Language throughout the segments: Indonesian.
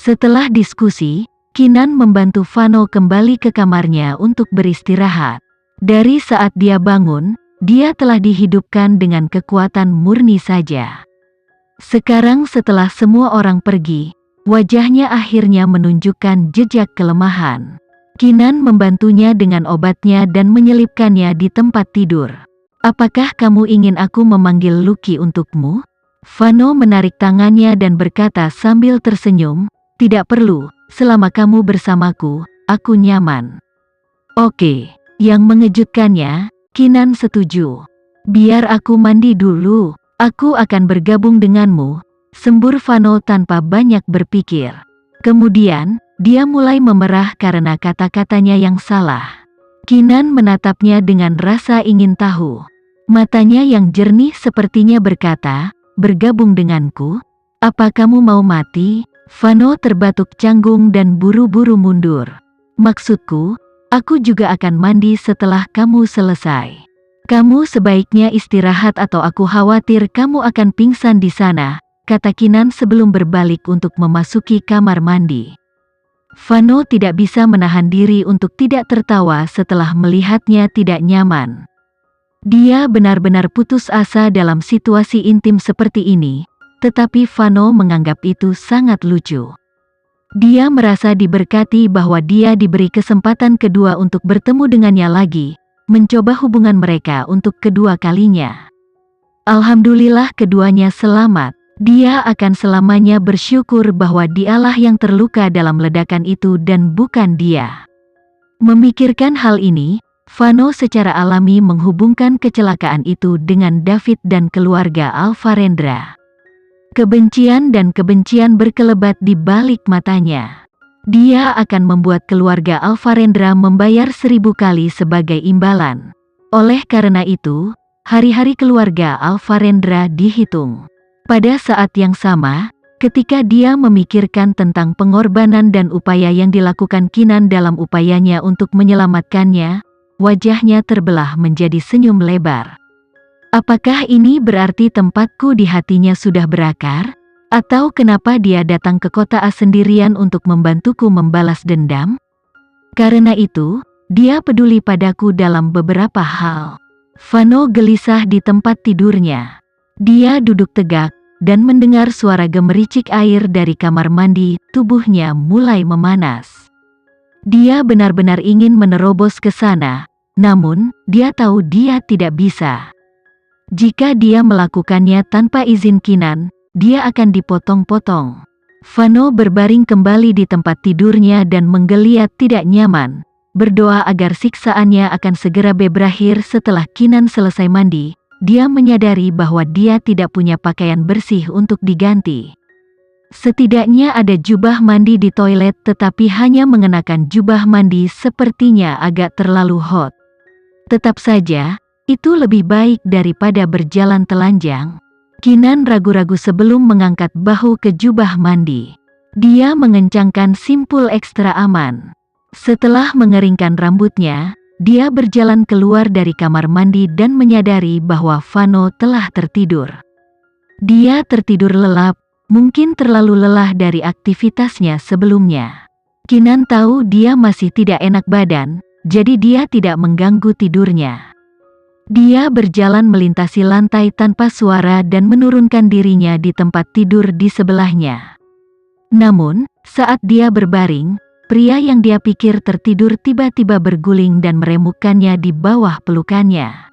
Setelah diskusi, Kinan membantu Vano kembali ke kamarnya untuk beristirahat. Dari saat dia bangun, dia telah dihidupkan dengan kekuatan murni saja. Sekarang setelah semua orang pergi, wajahnya akhirnya menunjukkan jejak kelemahan. Kinan membantunya dengan obatnya dan menyelipkannya di tempat tidur. "Apakah kamu ingin aku memanggil Lucky untukmu?" Vano menarik tangannya dan berkata sambil tersenyum, "Tidak perlu, selama kamu bersamaku, aku nyaman." "Oke." Yang mengejutkannya, Kinan setuju. "Biar aku mandi dulu, aku akan bergabung denganmu," sembur Vano tanpa banyak berpikir. Kemudian, dia mulai memerah karena kata-katanya yang salah. Kinan menatapnya dengan rasa ingin tahu. Matanya yang jernih sepertinya berkata, "Bergabung denganku? Apa kamu mau mati?" Vano terbatuk canggung dan buru-buru mundur. "Maksudku, aku juga akan mandi setelah kamu selesai. Kamu sebaiknya istirahat atau aku khawatir kamu akan pingsan di sana," kata Kinan sebelum berbalik untuk memasuki kamar mandi. Vano tidak bisa menahan diri untuk tidak tertawa setelah melihatnya tidak nyaman. Dia benar-benar putus asa dalam situasi intim seperti ini, tetapi Vano menganggap itu sangat lucu. Dia merasa diberkati bahwa dia diberi kesempatan kedua untuk bertemu dengannya lagi, mencoba hubungan mereka untuk kedua kalinya. Alhamdulillah keduanya selamat. Dia akan selamanya bersyukur bahwa dialah yang terluka dalam ledakan itu dan bukan dia. Memikirkan hal ini, Vano secara alami menghubungkan kecelakaan itu dengan David dan keluarga Alvarendra. Kebencian dan kebencian berkelebat di balik matanya. Dia akan membuat keluarga Alvarendra membayar 1000 kali sebagai imbalan. Oleh karena itu, hari-hari keluarga Alvarendra dihitung. Pada saat yang sama, ketika dia memikirkan tentang pengorbanan dan upaya yang dilakukan Kinan dalam upayanya untuk menyelamatkannya, wajahnya terbelah menjadi senyum lebar. Apakah ini berarti tempatku di hatinya sudah berakar? Atau kenapa dia datang ke kota A sendirian untuk membantuku membalas dendam? Karena itu, dia peduli padaku dalam beberapa hal. Vano gelisah di tempat tidurnya. Dia duduk tegak, dan mendengar suara gemericik air dari kamar mandi, tubuhnya mulai memanas. Dia benar-benar ingin menerobos ke sana, namun, dia tahu dia tidak bisa. Jika dia melakukannya tanpa izin Kinan, dia akan dipotong-potong. Vano berbaring kembali di tempat tidurnya dan menggeliat tidak nyaman, berdoa agar siksaannya akan segera berakhir. Setelah Kinan selesai mandi, dia menyadari bahwa dia tidak punya pakaian bersih untuk diganti. Setidaknya ada jubah mandi di toilet, tetapi hanya mengenakan jubah mandi sepertinya agak terlalu hot. Tetap saja, itu lebih baik daripada berjalan telanjang. Kinan ragu-ragu sebelum mengangkat bahu ke jubah mandi. Dia mengencangkan simpul ekstra aman. Setelah mengeringkan rambutnya, dia berjalan keluar dari kamar mandi dan menyadari bahwa Vano telah tertidur. Dia tertidur lelap, mungkin terlalu lelah dari aktivitasnya sebelumnya. Kinan tahu dia masih tidak enak badan, jadi dia tidak mengganggu tidurnya. Dia berjalan melintasi lantai tanpa suara dan menurunkan dirinya di tempat tidur di sebelahnya. Namun, saat dia berbaring, pria yang dia pikir tertidur tiba-tiba berguling dan meremukkannya di bawah pelukannya.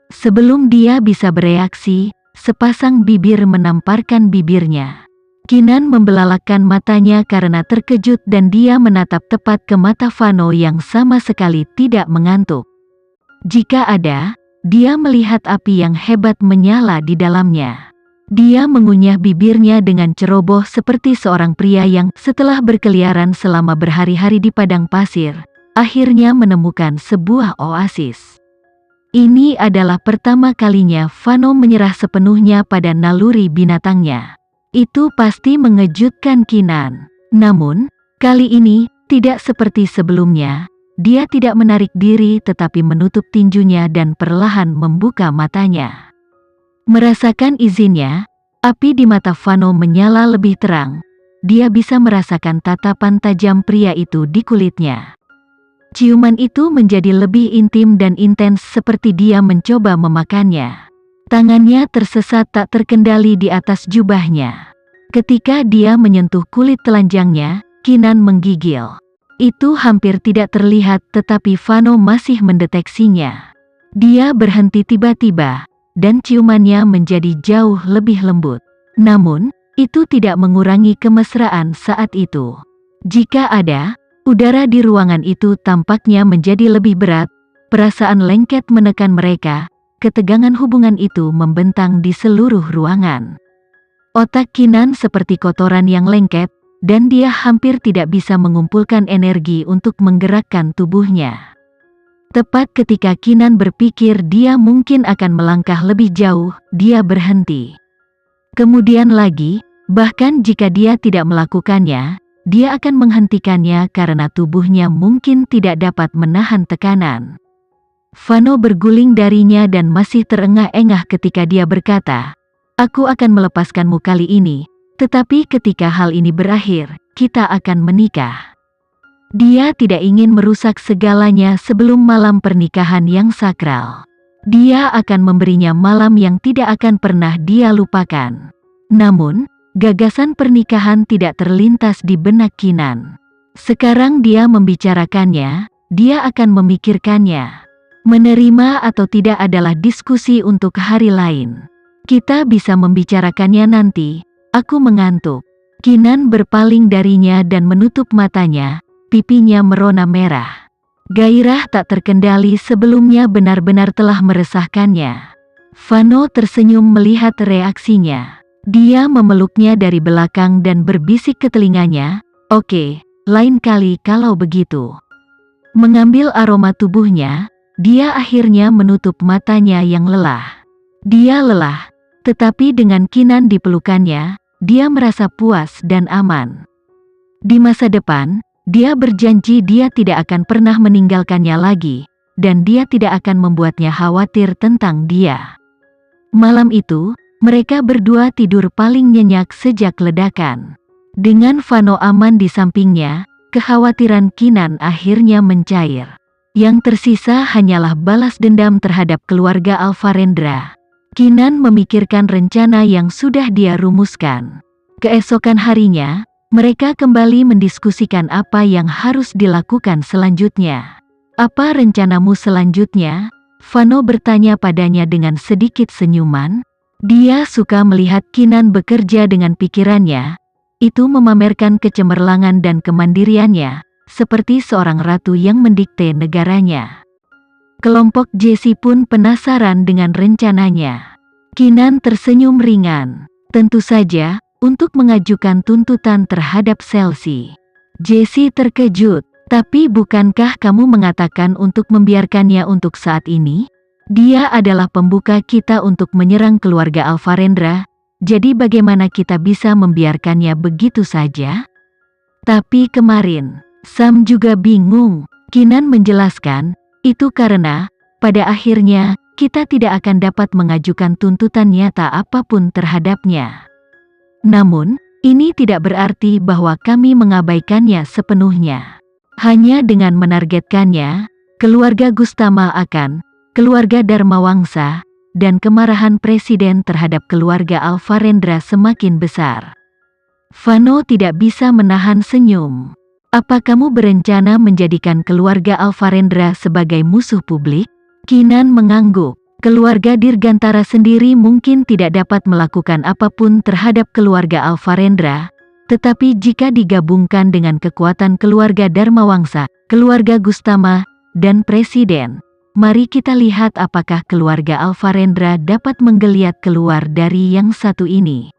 Sebelum dia bisa bereaksi, sepasang bibir menamparkan bibirnya. Kinan membelalakkan matanya karena terkejut dan dia menatap tepat ke mata Vano yang sama sekali tidak mengantuk. Jika ada, dia melihat api yang hebat menyala di dalamnya. Dia mengunyah bibirnya dengan ceroboh seperti seorang pria yang setelah berkeliaran selama berhari-hari di padang pasir, akhirnya menemukan sebuah oasis. Ini adalah pertama kalinya Vano menyerah sepenuhnya pada naluri binatangnya. Itu pasti mengejutkan Kinan. Namun, kali ini, tidak seperti sebelumnya. Dia tidak menarik diri tetapi menutup tinjunya dan perlahan membuka matanya. Merasakan izinnya, api di mata Vano menyala lebih terang. dia bisa merasakan tatapan tajam pria itu di kulitnya. Ciuman itu menjadi lebih intim dan intens seperti dia mencoba memakannya. Tangannya tersesat tak terkendali di atas jubahnya. Ketika dia menyentuh kulit telanjangnya, Kinan menggigil. Itu hampir tidak terlihat tetapi Vano masih mendeteksinya. Dia berhenti tiba-tiba, dan ciumannya menjadi jauh lebih lembut. Namun, itu tidak mengurangi kemesraan saat itu. Jika ada, udara di ruangan itu tampaknya menjadi lebih berat, perasaan lengket menekan mereka, ketegangan hubungan itu membentang di seluruh ruangan. Otak Kinan seperti kotoran yang lengket, dan dia hampir tidak bisa mengumpulkan energi untuk menggerakkan tubuhnya. Tepat ketika Kinan berpikir dia mungkin akan melangkah lebih jauh, dia berhenti. Kemudian lagi, bahkan jika dia tidak melakukannya, dia akan menghentikannya karena tubuhnya mungkin tidak dapat menahan tekanan. Vano berguling darinya dan masih terengah-engah ketika dia berkata, "Aku akan melepaskanmu kali ini, tetapi ketika hal ini berakhir, kita akan menikah." Dia tidak ingin merusak segalanya sebelum malam pernikahan yang sakral. Dia akan memberinya malam yang tidak akan pernah dia lupakan. Namun, gagasan pernikahan tidak terlintas di benak Kinan. Sekarang dia membicarakannya, dia akan memikirkannya. Menerima atau tidak adalah diskusi untuk hari lain. Kita bisa membicarakannya nanti, aku mengantuk. Kinan berpaling darinya dan menutup matanya, pipinya merona merah. Gairah tak terkendali sebelumnya benar-benar telah meresahkannya. Vano tersenyum melihat reaksinya. Dia memeluknya dari belakang dan berbisik ke telinganya, "Oke, lain kali kalau begitu." Mengambil aroma tubuhnya, dia akhirnya menutup matanya yang lelah. Dia lelah, tetapi dengan Kinan di pelukannya, dia merasa puas dan aman. Di masa depan, dia berjanji dia tidak akan pernah meninggalkannya lagi, dan dia tidak akan membuatnya khawatir tentang dia. Malam itu, mereka berdua tidur paling nyenyak sejak ledakan. Dengan Vano aman di sampingnya, kekhawatiran Kinan akhirnya mencair. Yang tersisa hanyalah balas dendam terhadap keluarga Alvarendra. Kinan memikirkan rencana yang sudah dia rumuskan. Keesokan harinya, mereka kembali mendiskusikan apa yang harus dilakukan selanjutnya. "Apa rencanamu selanjutnya?" Vano bertanya padanya dengan sedikit senyuman. Dia suka melihat Kinan bekerja dengan pikirannya. Itu memamerkan kecemerlangan dan kemandiriannya, seperti seorang ratu yang mendikte negaranya. Kelompok Jesse pun penasaran dengan rencananya. Kinan tersenyum ringan. Tentu saja, untuk mengajukan tuntutan terhadap Chelsea. Jesse terkejut. "Tapi bukankah kamu mengatakan untuk membiarkannya untuk saat ini? Dia adalah pembuka kita untuk menyerang keluarga Alvarendra, jadi bagaimana kita bisa membiarkannya begitu saja?" "Tapi kemarin, Sam juga bingung," Kinan menjelaskan, "itu karena, pada akhirnya, kita tidak akan dapat mengajukan tuntutan nyata apapun terhadapnya. Namun, ini tidak berarti bahwa kami mengabaikannya sepenuhnya. Hanya dengan menargetkannya, keluarga Gustama akan, keluarga Dharmawangsa, dan kemarahan presiden terhadap keluarga Alvarendra semakin besar." Vano tidak bisa menahan senyum. "Apa kamu berencana menjadikan keluarga Alvarendra sebagai musuh publik?" Kinan mengangguk. Keluarga Dirgantara sendiri mungkin tidak dapat melakukan apapun terhadap keluarga Alvarendra, tetapi jika digabungkan dengan kekuatan keluarga Dharmawangsa, keluarga Gustama, dan presiden, mari kita lihat apakah keluarga Alvarendra dapat menggeliat keluar dari yang satu ini.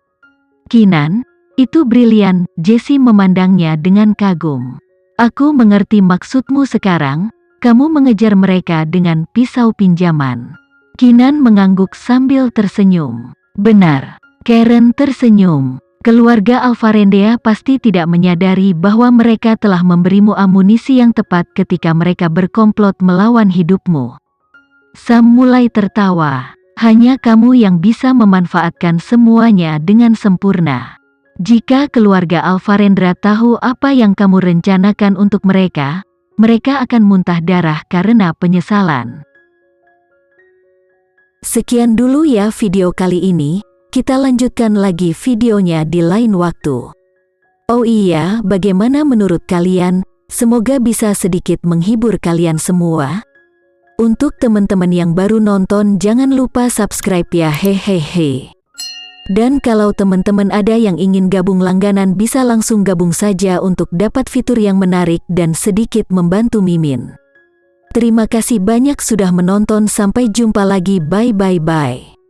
"Kinan, itu brilian," Jesse memandangnya dengan kagum. "Aku mengerti maksudmu sekarang, kamu mengejar mereka dengan pisau pinjaman." Kinan mengangguk sambil tersenyum. "Benar." Karen tersenyum. "Keluarga Alvarendra pasti tidak menyadari bahwa mereka telah memberimu amunisi yang tepat ketika mereka berkomplot melawan hidupmu." Sam mulai tertawa. "Hanya kamu yang bisa memanfaatkan semuanya dengan sempurna." Jika keluarga Alvarendra tahu apa yang kamu rencanakan untuk mereka, mereka akan muntah darah karena penyesalan. Sekian dulu ya video kali ini, kita lanjutkan lagi videonya di lain waktu. Oh iya, bagaimana menurut kalian? Semoga bisa sedikit menghibur kalian semua. Untuk teman-teman yang baru nonton, jangan lupa subscribe ya, hehehe. Dan kalau teman-teman ada yang ingin gabung langganan, bisa langsung gabung saja untuk dapat fitur yang menarik dan sedikit membantu Mimin. Terima kasih banyak sudah menonton, sampai jumpa lagi, bye bye bye.